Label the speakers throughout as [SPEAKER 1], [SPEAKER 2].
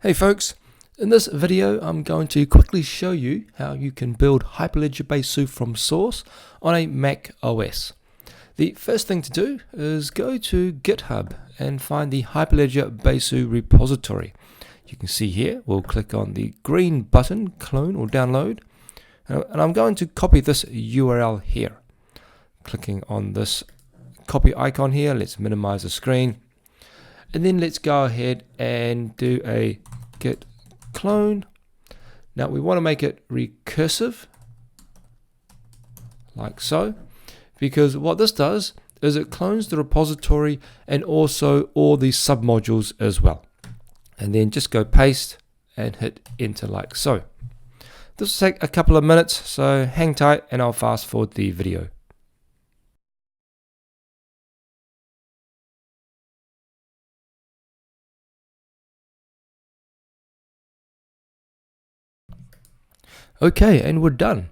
[SPEAKER 1] Hey folks, in this video I'm going to quickly show you how you can build Hyperledger Besu from source on a Mac OS. The first thing to do is go to GitHub and find the Hyperledger Besu repository. You can see here, we'll click on the green button, clone or download, and I'm going to copy this URL here. Clicking on this copy icon here, let's minimize the screen. And then let's go ahead and do a git clone. Now we want to make it recursive, like so, because what this does is it clones the repository and also all the submodules as well. And then just go paste and hit enter like so. This will take a couple of minutes, so hang tight and I'll fast forward the video. Okay, and we're done.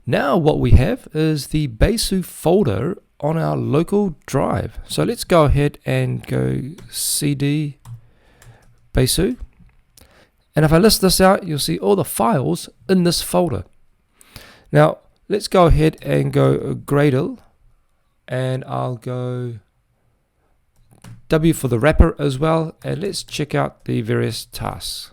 [SPEAKER 1] Now what we have is the Besu folder on our local drive. So let's go ahead and go cd Besu. And if I list this out, you'll see all the files in this folder. Now let's go ahead and go gradlew, and I'll go W for the wrapper as well, and let's check out the various tasks.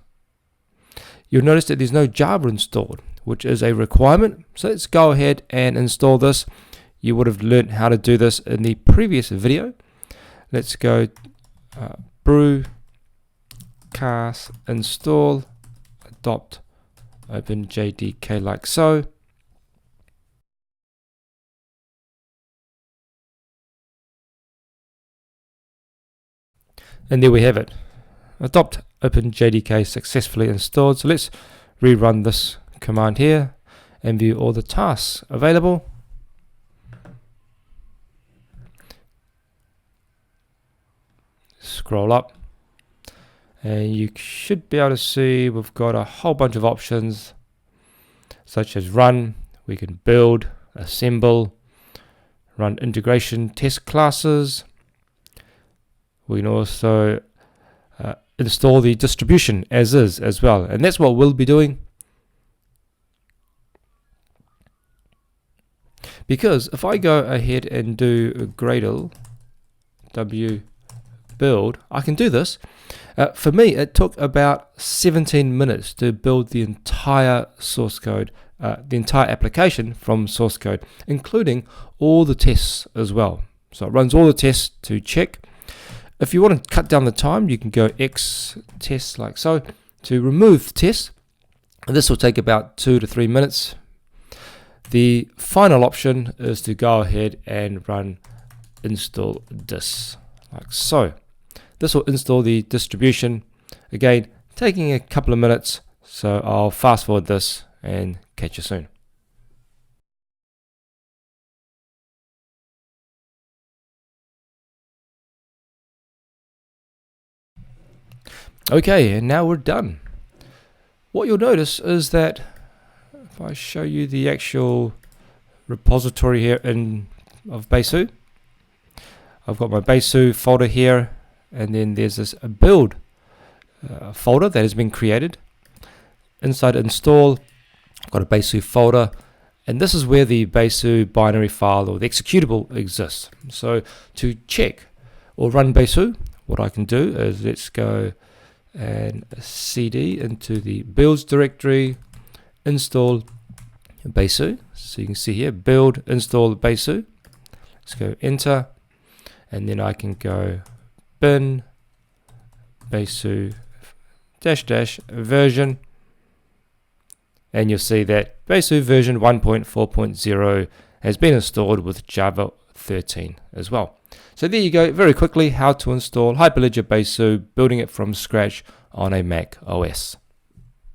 [SPEAKER 1] You'll notice that there's no Java installed, which is a requirement. So let's go ahead and install this. You would have learned how to do this in the previous video. Let's go brew, cask, install, adoptopenjdk like so. And there we have it. adoptopenjdk successfully installed. So let's rerun this command here and view all the tasks available. Scroll up and you should be able to see we've got a whole bunch of options such as run. We can build, assemble, run integration test classes. We can also install the distribution as is as well, and that's what we'll be doing, because if I go ahead and do gradlew w build, I can do this. For me it took about 17 minutes to build the entire source code, the entire application from source code, including all the tests as well. So it runs all the tests to check. If you want to cut down the time, you can go X test like so to remove the test. And this will take about 2 to 3 minutes. The final option is to go ahead and run installDist like so. This will install the distribution, again taking a couple of minutes. So I'll fast forward this and catch you soon. Okay, and now we're done. What you'll notice is that if I show you the actual repository here of Besu, I've got my Besu folder here, and then there's this build folder that has been created. Inside install, I've got a Besu folder, and this is where the Besu binary file or the executable exists. So to check or run Besu, what I can do is let's go and cd into the builds directory, install Besu. So you can see here, build, install Besu. Let's go enter, and then I can go bin Besu -- version, and you'll see that Besu version 1.4.0 has been installed with Java 13 as well. So there you go, very quickly how to install Hyperledger Besu, building it from scratch on a Mac OS.